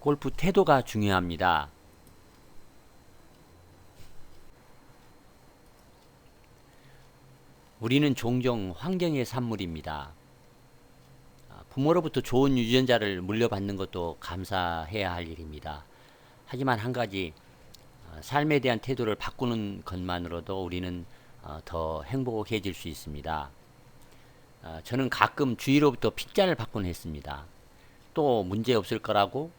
골프 태도가 중요합니다. 우리는 종종 환경의 산물입니다. 부모로부터 좋은 유전자를 물려받는 것도 감사해야 할 일입니다. 하지만 한 가지, 삶에 대한 태도를 바꾸는 것만으로도 우리는 더 행복해질 수 있습니다. 저는 가끔 주위로부터 핀잔을 받곤 했습니다. 또 문제 없을 거라고,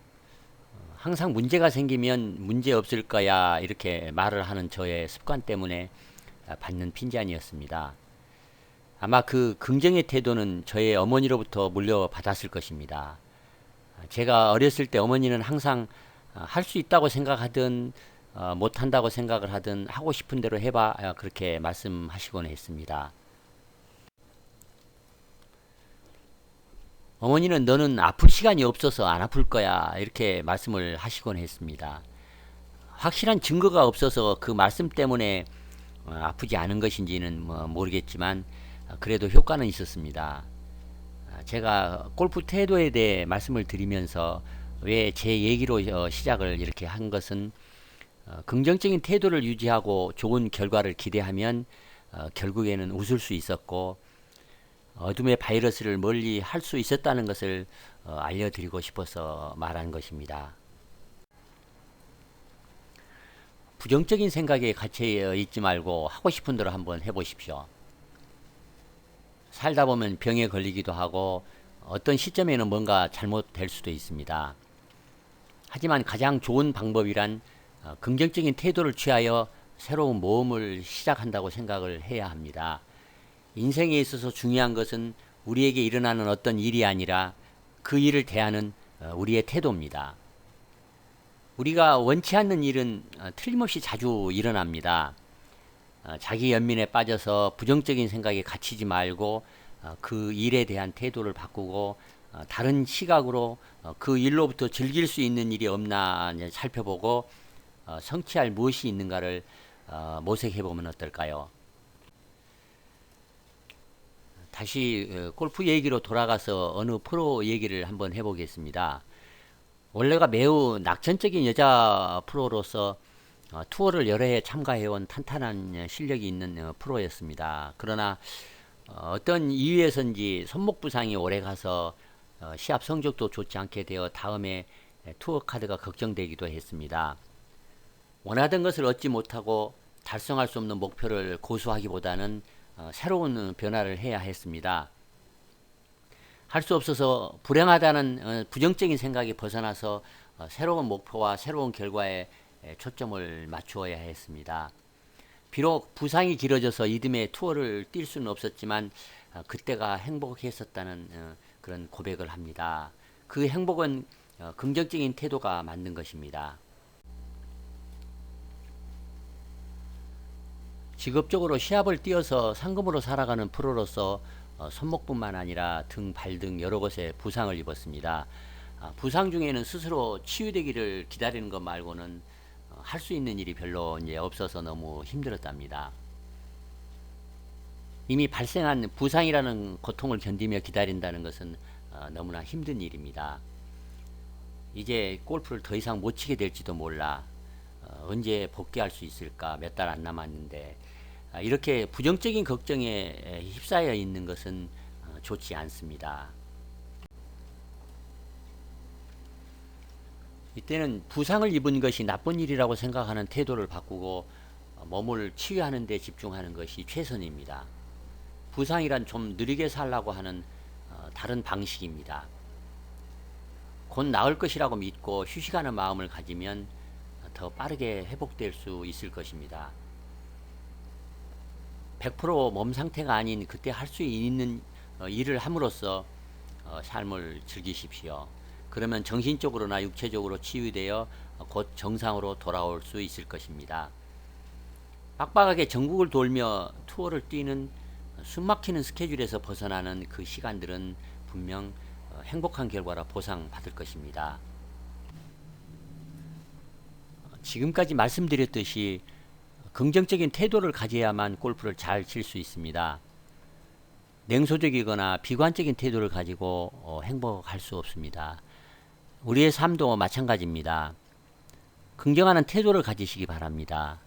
항상 문제가 생기면 문제 없을 거야 이렇게 말을 하는 저의 습관 때문에 받는 핀잔이었습니다. 아마 그 긍정의 태도는 저의 어머니로부터 물려받았을 것입니다. 제가 어렸을 때 어머니는 항상 할 수 있다고 생각하든 못한다고 생각을 하든 하고 싶은 대로 해봐 그렇게 말씀하시곤 했습니다. 어머니는 너는 아플 시간이 없어서 안 아플 거야 이렇게 말씀을 하시곤 했습니다. 확실한 증거가 없어서 그 말씀 때문에 아프지 않은 것인지는 모르겠지만 그래도 효과는 있었습니다. 제가 골프 태도에 대해 말씀을 드리면서 왜 제 얘기로 시작을 이렇게 한 것은 긍정적인 태도를 유지하고 좋은 결과를 기대하면 결국에는 웃을 수 있었고 어둠의 바이러스를 멀리 할 수 있었다는 것을 알려드리고 싶어서 말한 것입니다. 부정적인 생각에 갇혀 있지 말고 하고 싶은 대로 한번 해보십시오. 살다 보면 병에 걸리기도 하고 어떤 시점에는 뭔가 잘못될 수도 있습니다. 하지만 가장 좋은 방법이란 긍정적인 태도를 취하여 새로운 모험을 시작한다고 생각을 해야 합니다. 인생에 있어서 중요한 것은 우리에게 일어나는 어떤 일이 아니라 그 일을 대하는 우리의 태도입니다. 우리가 원치 않는 일은 틀림없이 자주 일어납니다. 자기 연민에 빠져서 부정적인 생각에 갇히지 말고 그 일에 대한 태도를 바꾸고 다른 시각으로 그 일로부터 즐길 수 있는 일이 없나 살펴보고 성취할 무엇이 있는가를 모색해 보면 어떨까요? 다시 골프 얘기로 돌아가서 어느 프로 얘기를 한번 해보겠습니다. 원래가 매우 낙천적인 여자 프로로서 투어를 여러 해 참가해온 탄탄한 실력이 있는 프로였습니다. 그러나 어떤 이유에선지 손목 부상이 오래 가서 시합 성적도 좋지 않게 되어 다음에 투어 카드가 걱정되기도 했습니다. 원하던 것을 얻지 못하고 달성할 수 없는 목표를 고수하기보다는 새로운 변화를 해야 했습니다. 할 수 없어서 불행하다는 부정적인 생각이 벗어나서 새로운 목표와 새로운 결과에 초점을 맞추어야 했습니다. 비록 부상이 길어져서 이듬해 투어를 뛸 수는 없었지만 그때가 행복했었다는 그런 고백을 합니다. 그 행복은 긍정적인 태도가 만든 것입니다. 직업적으로 시합을 뛰어서 상금으로 살아가는 프로로서 손목뿐만 아니라 등, 발 등 여러 곳에 부상을 입었습니다. 부상 중에는 스스로 치유되기를 기다리는 것 말고는 할 수 있는 일이 별로 이제 없어서 너무 힘들었답니다. 이미 발생한 부상이라는 고통을 견디며 기다린다는 것은 너무나 힘든 일입니다. 이제 골프를 더 이상 못 치게 될지도 몰라. 언제 복귀할 수 있을까? 몇 달 안 남았는데 이렇게 부정적인 걱정에 휩싸여 있는 것은 좋지 않습니다. 이때는 부상을 입은 것이 나쁜 일이라고 생각하는 태도를 바꾸고 몸을 치유하는 데 집중하는 것이 최선입니다. 부상이란 좀 느리게 살라고 하는 다른 방식입니다. 곧 나을 것이라고 믿고 휴식하는 마음을 가지면 더 빠르게 회복될 수 있을 것입니다. 100%몸 상태가 아닌 그때 할 수 있는 일을 함으로써 삶을 즐기십시오. 그러면 정신적으로나 육체적으로 치유되어 곧 정상으로 돌아올 수 있을 것입니다. 빡빡하게 전국을 돌며 투어를 뛰는 숨막히는 스케줄에서 벗어나는 그 시간들은 분명 행복한 결과라 보상받을 것입니다. 지금까지 말씀드렸듯이 긍정적인 태도를 가져야만 골프를 잘 칠 수 있습니다. 냉소적이거나 비관적인 태도를 가지고 행복할 수 없습니다. 우리의 삶도 마찬가지입니다. 긍정하는 태도를 가지시기 바랍니다.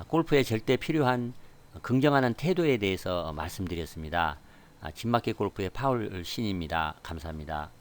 골프에 절대 필요한 긍정하는 태도에 대해서 말씀드렸습니다. 진마켓 골프의 파울 신입니다. 감사합니다.